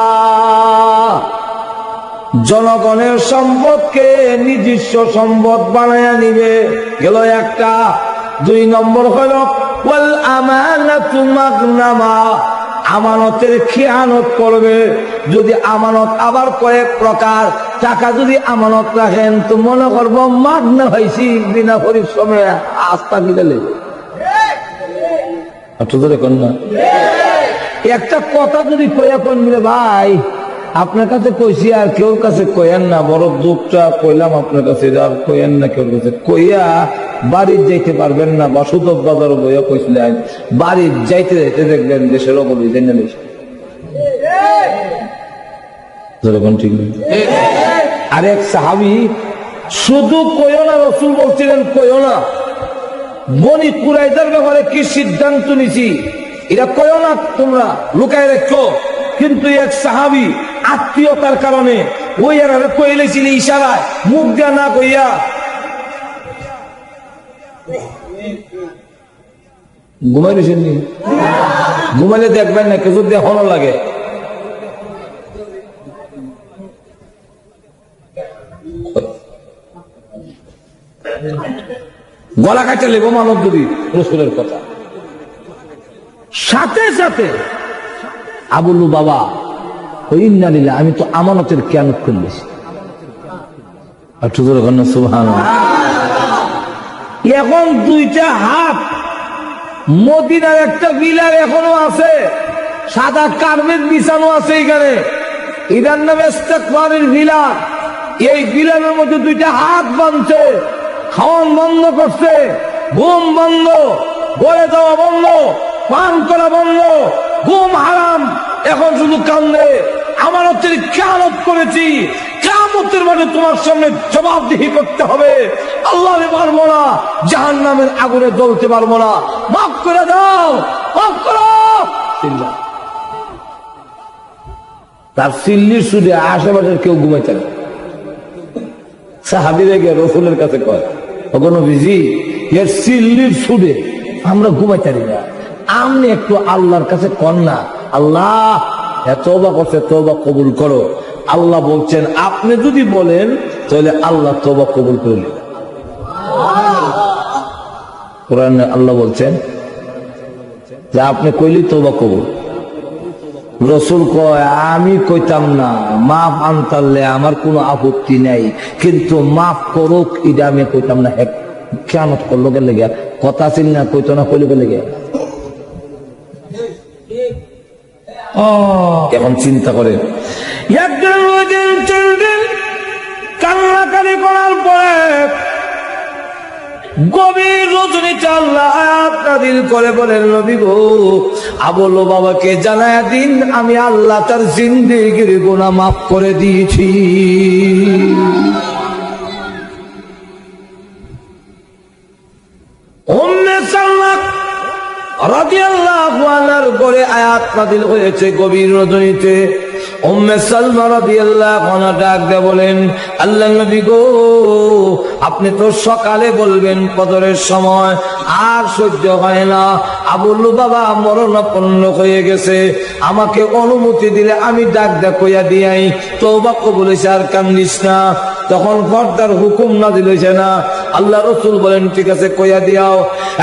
জনগণের সম্পদকে নিজস্ব সম্পদ বানায়া নিবে, গেল একটা। দুই নম্বর হল ওয়াল আমানাতু মাগনামা, আমানতের খেয়ানত করবে। যদি আমানত আবার কয়েক প্রকার, টাকা যদি আমানত রাখেন তো মনে করবো মাগনা হয়েছি, বিনা পরিশ্রমে আস্থা দিলে। একটা কথা যদি কইয়া কইলে ভাই আপনার কাছে কইছি আর কেউ কাছে কইয়েন না, বড় দুঃখটা কইলাম আপনার কাছে, আর কইয়েন না কেউ কাছে, কইয়া বাড়ির যাইতে পারবেন না। বা সুদব বাজার বইয়া কইছিলেন, বাড়ির যাইতে যাইতে দেখবেন দেশের অবধি জেনে নিস। ঠিক নেই। আরেক সাহাবি শুধু কইও না, রসুল বলছিলেন কইও না, বনি কুরাইজার ব্যাপারে কি সিদ্ধান্ত নিছি এটা কইও না, তোমরা লুকায় রেখো। কিন্তু এক সাহাবি আত্মীয়তার কারণে ওই আর কইলেছিল ইশারায়, মুখ দিয়া না কইয়া। ঘুমাই দিয়েছেন নি? ঘুমাইলে দেখবেন না, কিছু দেখানো লাগে। গলা কাটে লেব মানব যদি রসুলের কথা। সাথে সাথে আবুলু বাবা ওই ইন্নালিল্লাহ, আমি তো আমানতের খেয়ানত করলেছি। এখন দুইটা হাত মদিনার একটা বিলার এখনো আছে, সাদা কার্পেট বিছানো আছে এখানে, এটার নামে ইস্তেগফারের বিলার। এই বিলারের মধ্যে দুইটা হাত বাঁধছে, খাওয়ান বন্ধ করছে, ঘুম বন্ধ, গড়ে যাওয়া বন্ধ, পান করা বন্ধ, ঘুম হারাম। এখন শুধু কান্দে, আমানতের খেয়ানত করেছি, কিয়ামতের মাঠে তোমার সামনে জবাবদিহি করতে হবে। আল্লাহরে পারবো না, জাহান্নামের আগুনে জ্বলতে পারবো না, মাফ করে দাও, মাফ করো। তার সিল্লির সুদে আশেপাশের কেউ ঘুমাইতে না। সাহাবীরা গিয়ে রসুলের কাছে কয়, ওগো নবীজি, এর সিল্লির সুদে আমরা ঘুমাইতে পারি না, আপনি একটু আল্লাহর কাছে কন না। আল্লাহ তওবা করছে, তওবা কবুল করো। আল্লাহ বলছেন আপনি যদি বলেন তাহলে আল্লাহ তওবা কবুল করলেন। কোরআনে আল্লাহ বলছেন যে আপনি কইলি তওবা কবুল। রসুল কয় আমি কইতাম না, মাফ আনতারলে আমার কোনো আপত্তি নাই, কিন্তু মাফ করুক এটা আমি কইতাম না। কেন করলো কে লেগে? কথা ছিল না, কইতো না, কইলে কে লেগে? এখন চিন্তা করে একদিন কান্নাকারি করার পরে গভীর রজনীতে আল্লাহ আয়াত নাযিল করে বলেন, নবী গো, আবুল বাবাকে জানায়া দিন আমি আল্লাহ তার জিন্দেগির গুনাহ মাফ করে দিয়েছি। উম্মে সালমা রাদিয়াল্লাহু আনহার ঘরে আয়াত নাযিল হয়েছে গভীর রজনীতে। উম্মে সালমা রাদিয়াল্লাহু আনহা ডাক দিয়ে বলেন, আল্লাহর নবী গো, আপনি তো সকালে বলবেন ফজরের সময়, আর সহ্য হয় না, আবুল বাবা মরণাপন্ন হয়ে গেছে, আমাকে অনুমতি দিলে আমি ডাক দা কইয়া দিয়াই তওবা কবুল হইছে, আর কান্দিস না। তখন পর্দার হুকুম নাযিল হইছে না। আল্লাহ রাসূল বলেন, ঠিক আছে কইয়া দিয়াও।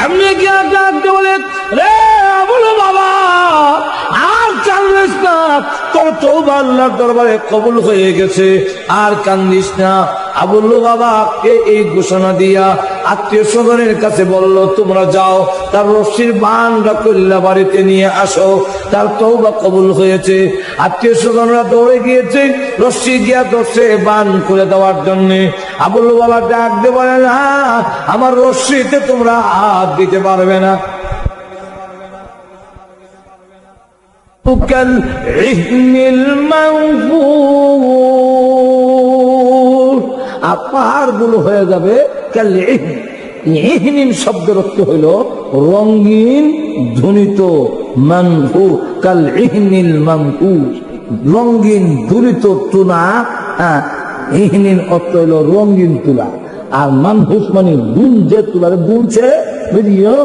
এমনি কি ডাক দিয়ে বলেন, রে আবুল বাবা, আর কান্দিস না, তোর তওবা আল্লাহর দরবারে কবুল হয়ে গেছে, আর কান্দিস না। আবুল বাবা এই ঘোষণা দিয়া আত্মীয় স্বজনের কাছে বলল, তোমরা যাও, তার রশির বানটা কল্লা বাড়িতে নিয়ে আসো, তার তওবা কবুল হয়েছে। আত্মীয় স্বজনরা দৌড়ে গিয়েছে, রশি দিয়া ধরছে বান করে দেওয়ার জন্য। আবুল বাবা ডাক দিয়ে বলেন, হ্যাঁ, আমার রশিতে তোমরা হাত দিতে পারবে না। পাহাড় গুলো হয়ে যাবে ইহনিন শব্দের অর্থ হইল রঙিন ধ্বনিত, মানহু কাল ইহনিল মানহুস, রঙিন ধ্বনিত তুলা। ইহনিন অর্থ হইল রঙিন তুলা, আর মানহুস মানে গুণ, যে তুলারে গুনছে, বুঝিও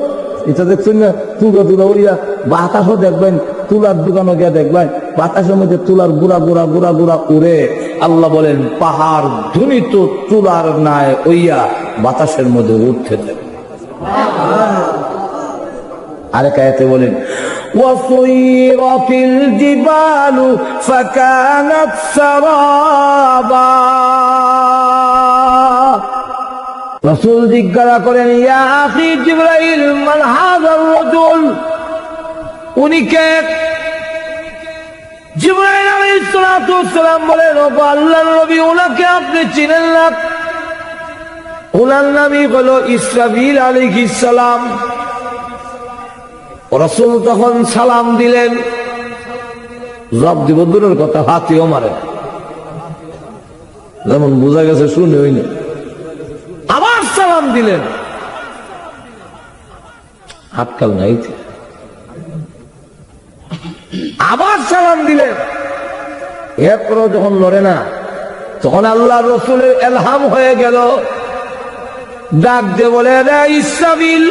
এটা দেখছেন না, তুলা তুলা ওইয়া বাতাসও দেখবেন, তুলার দোকানে গিয়ে দেখবেন বাতাসের মধ্যে তুলার গুড়া গুড়া গুড়া গুড়া উড়ে। আল্লাহ বলেন, পাহাড় ধ্বনিত তুলার নায় ওইয়া বাতাসের মধ্যে উঠতে থাকে। আরেক আয়াতে বলেন, ওয়াসুইরাতিল জিবালু ফাকানাত সারাবা। রাসূল জিজ্ঞাসা করেন, ইয়া আখি জিবরাইল, মান হাযার রাজুল, উনি কে? জিবরাইল আলাইহিস সালাতু ওয়াস সালাম বলেন, ও আল্লাহর নবী, উনাকে আপনি চিনেন না? উনার নামই হলো ইসরাফিল আলাইহিস সালাম। রাসূল তখন সালাম দিলেন, জবাব দিব দূরের কথা, হাতিও মারে, যেমন বোঝা গেছে শুনে হইনি। আবার সালাম দিলেন, হাতকাল নাই, আবার সালাম দিলেন, এরপরও যখন লড়ে না, তখন আল্লাহ রসুলের এলহাম হয়ে গেল, ডাক দিয়ে বলে, রে ইসরাফিল,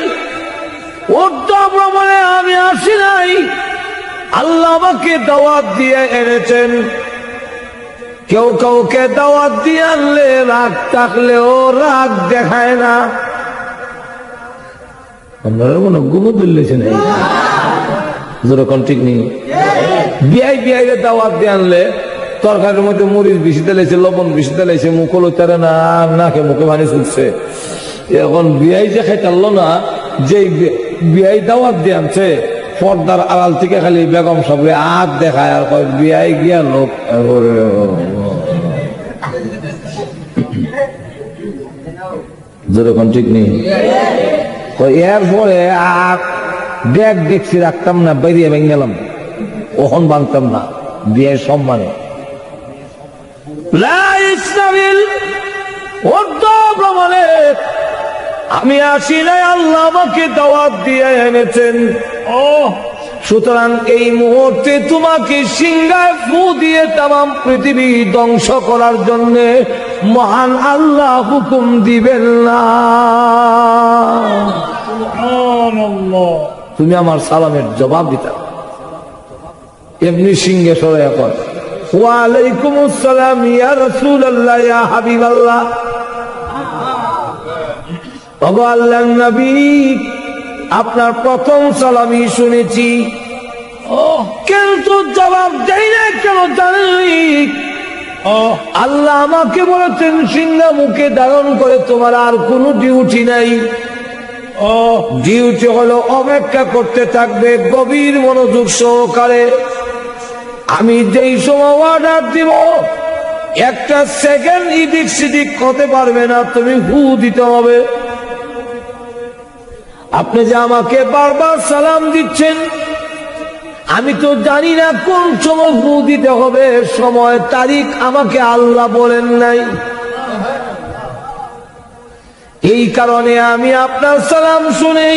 বলে আমি আসি নাই, আল্লাহ আমাকে দাওয়াত দিয়ে এনেছেন। কেউ কাউকে দাওয়াত দিয়ে আনলে রাগ থাকলেও রাগ দেখায় না। আপনারা কোনো গুমো দিল্লেছেন, যেরকম ঠিক নেই। বিয়াই বিয়াইরে দাওয়াত দিয়ে আনলে তরকারির মধ্যে মরিচ বেশি দিলেছে, লবণ বেশি দিলেছে, মুখ লইতারে না, নাকে মুখে পানি ছুটছে। এখন বিয়াই যে খাইতারল না, যে বিয়াই দাওয়াত দিয়ে আনছে, পর্দার আড়াল থেকে খালি বেগম সবরে হাত দেখায় আর কয় বিয়াই গিয়া লোক। যেরকম ঠিক নেই। এরপরে আর দেখ দেখছি রাখতাম না, বাইরে ভেঙে গেলাম, ওখন বাঁধতাম না, বিয়ের সম্মানে। আমি আসি নাই, আল্লাহ আমাকে দাওয়াত দিয়ে এনেছেন। সুতরাং এই মুহূর্তে তোমাকে সিংহায় ফু দিয়ে তাম পৃথিবী ধ্বংস করার জন্য মহান আল্লাহ হুকুম দিবেন না। তুমি আমার সালামের জবাব দিতে, এমনি সিংহে সরে এখন, ওয়ালাইকুম আসসালাম ইয়া রাসূলুল্লাহ, ইয়া হাবিবাল্লাহ। ওগো আল্লাহর নবী, আপনার প্রথম সালামই শুনেছি, কিন্তু জবাব দেয় না কেন জানেন? আল্লাহ আমাকে বলেছেন সিংহা মুখে ধারণ করে তোমার আর কোনো ডিউটি নাই। ডিউটি হলো অপেক্ষা করতে থাকবে গভীর মনোযোগ সহকারে। আমি যেই সময় অর্ডার দিব একটা সেকেন্ড ইদিক সিদিক হতে পারবে না, তুমি হু দিতে হবে। আপনি যে আমাকে বারবার সালাম দিচ্ছেন, আমি তো জানি না কোন সময় হু দিতে হবে, সময় তারিখ আমাকে আল্লাহ বলেন নাই। এই কারণে আমি আপনার সালাম শুনে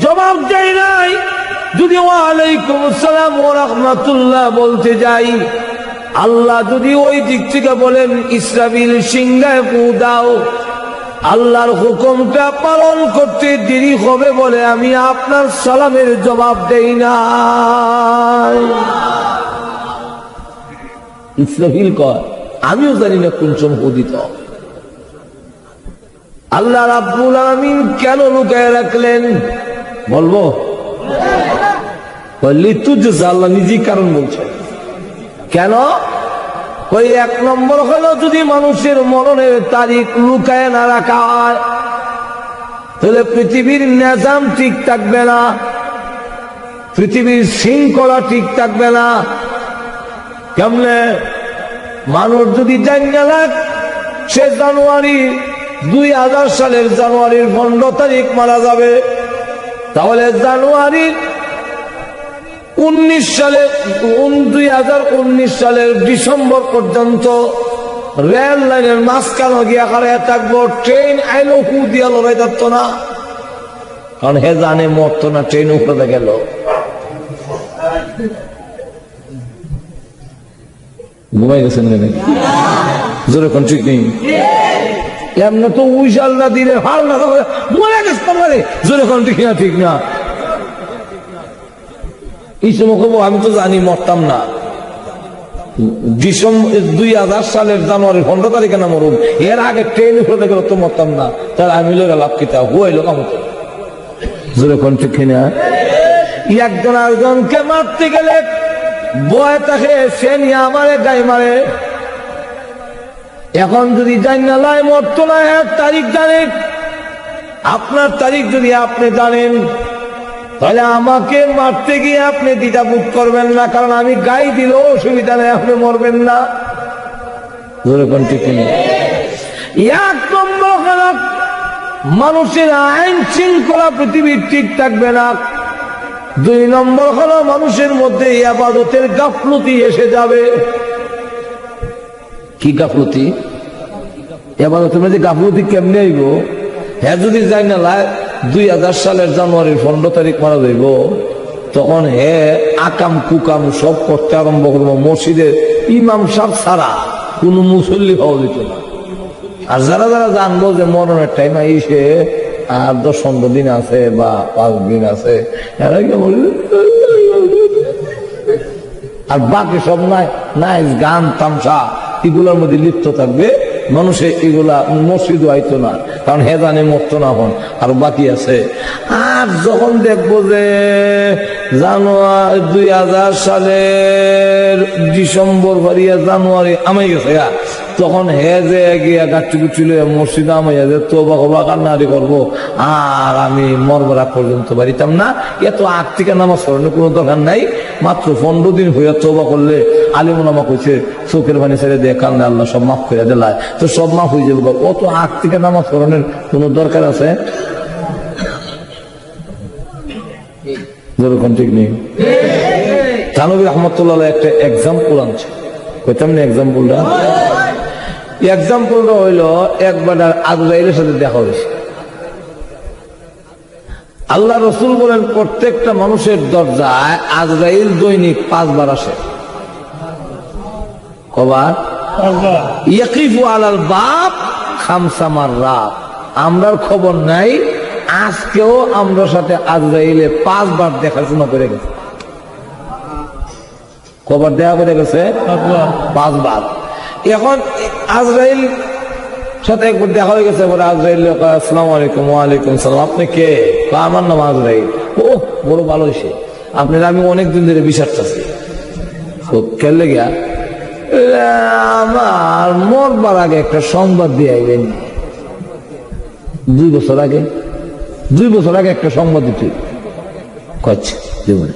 জবাব দেই নাই। যদি ওয়ালাইকুম আসসালাম ওয়া রাহমাতুল্লাহ বলতে যাই, আল্লাহ যদি ওই দিক থেকে বলেন ইসরাফিল সিংহায় ফু দাও, আল্লাহর হুকুমটা পালন করতে দেরি হবে বলে আমি আপনার সালামের জবাব দেই না। ইসরাফিল কয় আমিও জানি না কোন সময় ফু দিতে হবে। আল্লাহ রাব্বুল আলামিন কেন লুকায় রাখলেন বলবো? আল্লাহ নিজেই কারণ বলছে। কেন? ওই এক নম্বর হলো যদি মানুষের মরণের তারিখ লুকায় না রাখা হয়, তাহলে পৃথিবীর নিজাম ঠিক থাকবে না, পৃথিবীর শৃঙ্খলা ঠিক থাকবে না। কেমনে? মানুষ যদি জানা লাগ সে জানুয়ারি 2000 সালের জানুয়ারির 15 তারিখ মারা যাবে, তাহলে জানুয়ারির 2019 সালের ডিসেম্বর পর্যন্ত রেল লাইনের মাঝখানে গিয়া হারাইয়া থাকবো। ট্রেন আইলো হু দিয়া লড়াই যাত না, কারণ হে জানে মরতো না, ট্রেন উপরে গেল। ঘুমাই গেছেন জোরে কোন ঠিক নেই। এমনি তো উইশাল্লা দিলে ভালো না মরে গেছে জোরে কোন ঠিক না, ঠিক না। এই সময় কব আমি তো জানি মরতাম না। ডিসেম্বর 2000 সালের জানুয়ারির 15 তারিখে না মরুম, এর আগে ট্রেন উঠে গেল তো মরতাম না, তাহলে আমি লোক লাভ কিতা হুয়াইলো কাম জোরে কোন ঠিক না। একজন আরেকজনকে মারতে গেলে বয় তাকে সে নিয়ে আমারে গায়ে মারে। এখন যদি জানি লাই মরতো না, তারিখ জানেন, আপনার তারিখ যদি আপনি জানেন, তাহলে আমাকে মারতে গিয়ে আপনি দ্বিধাবোধ করবেন না, কারণ আমি গায়ে দিলেও অসুবিধা নেই, আপনি মরবেন না। এক নম্বর খারাপ, মানুষের আইন শৃঙ্খলা পৃথিবীর ঠিক থাকবে না। 2 নম্বর হলো মানুষের মধ্যে ইবাদতের গাফলতি এসে যাবে। কি গাফলতি? ইবাদতের মধ্যে গাফলতি কেমনে আইব? হ্যাঁ যদি যাই না 2000 সালের জানুয়ারির 15 তারিখ মারা যাইব, তখন হে আকাম কুকাম সব করতে আরম্ভ করবো। মসজিদের ইমাম সাহেব ছাড়া কোন মুসল্লি হওয়া যেত না। আর যারা যারা জানবো যে মরণের টাইম আইসে আর 10-15 দিন আছে বা 5 দিন আছে, এরা কি আর বাকি সব নাই নাইস গান তামসা এগুলোর মধ্যে লিপ্ত থাকবে। মানুষে এগুলা মসজিদ আইতো না, কারণ হে জানে মরতো না, হন আর বাকি আছে। আর যখন দেখবো যে জানুয়ারি 2000 সালের ডিসেম্বর ভরিয়া জানুয়ারি আমাই গেছে, তখন হে যে গিয়া গাছটি গুছিল মসজিদ আমাইয়া যে তোবা হবা কান্নারি করবো, আর আমি মরবরা পর্যন্ত বাড়িতাম না। এত আগ থেকে নামাজ পড়ানোর কোনো দরকার নাই। মাত্র 15 দিন হইয়া তোবা করলে আলিমুলামা কইছে চোখের পানি ছেড়ে দিয়ে কান্না আল্লাহ সব মাফ করে দিলায়, তো সব মাফ হয়ে যাবে। অত আগ থেকে নামাজ পড়ানোর কোন দরকার আছে? যেরকম ঠিক নেই। থানবী রহমতুল্লাহ একটা এক্সাম্পল আনছে, কইতাম না এক্সাম্পলটা? এক্সাম্পলটা হইল একবার আজরাইলের সাথে দেখা হয়েছে। আল্লাহ রসুল বলেন প্রত্যেকটা মানুষের দরজায় আজরাইল দৈনিক 5 বার আসে। কবার? ইয়াকিফু আলাল বাব 5 মাররাত। আমরার খবর নাই, আজকেও আমরা সাথে আজরাইলে 5 বার দেখাশোনা করে গেছে। কবার দেখা করে গেছে? 5 বার। এখন আজরাইল সাথে একবার দেখা হয়ে গেছে, আজরাইল আসসালামু আলাইকুম। ওয়ালাইকুম সালাম। আপনি কে? আমার নাম আজরাইল। ও বড় ভালো হয়েছে। আপনার আমি অনেকদিন ধরে বিচার চাচ্ছি খেললে গিয়া আমার মরবার আগে একটা সংবাদ দিয়ে আইবেন 2 বছর আগে 2 বছর আগে একটা সংবাদ দিতে কচ্ছে জীবনে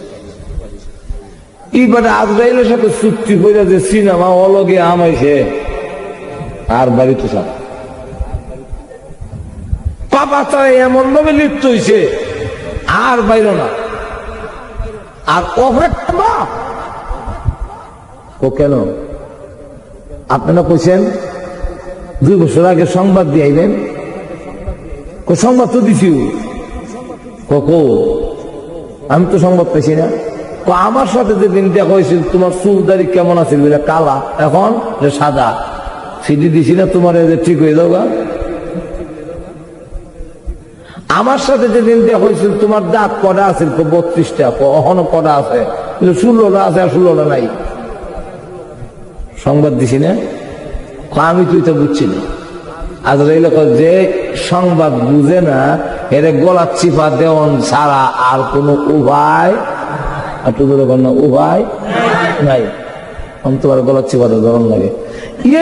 এইবারে আজরাইলের সাথে চুক্তি করে যে সিনেমা অলগে আমাইছে আর বাড়িতে সব পাপা তারা এমন ভাবে লিপ্ত হয়েছে আর বাইর না আর অপেক্ষা ও কেন আপনারা কইছেন 2 বছর আগে সংবাদ দিয়ে আইবেন সংবাদ তো দিছি কো আমি তো সংবাদ পাইছি না আমার সাথে যেদিন দেখা হয়েছিল তোমার চুলদারি কেমন আছে বলে কালা এখন সাদা সিডি দিছি না তোমার ঠিক হয়ে যাও গা আমার সাথে যেদিন দেখা হয়েছিল তোমার দাঁত কটা আছে 32টা এখনো কটা আছে 16টা আছে আর 16টা নাই সংবাদ দিছি না আমি তুই তো বুঝছি না আজরাইল যে সংবাদ বুঝে না এর গলা চিপা দেওয়ান ছাড়া আর কোন উপায় উপায় নাই তোমার গলা চিপাতে ধরন লাগে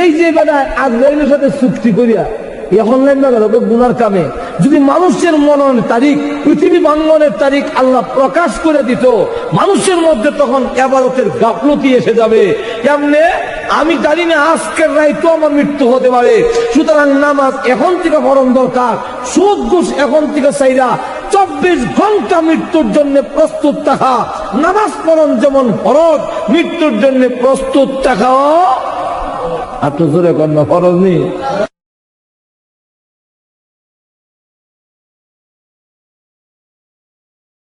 এই যে বেটা আজরাইলের সাথে চুক্তি করিয়া এখন গুনার কামে যদি মানুষের মননের তারিখ পৃথিবী ভাঙ্গনের তারিখ আল্লাহ প্রকাশ করে দিত মানুষের মধ্যে তখন ইবাদতের গাফলতি এসে যাবে এমনি আমি জানি না আজকের রাইতো আমার মৃত্যু হতে পারে সুতরাং নামাজ এখন থেকে পড়ন দরকার সুদ ঘুষ এখন থেকে চাইরা 24 ঘন্টা মৃত্যুর জন্য প্রস্তুত থাকা নামাজ পড়ন যেমন ফরজ মৃত্যুর জন্য প্রস্তুত থাকাও আপনি জোরে কন্যা ফরজ নেই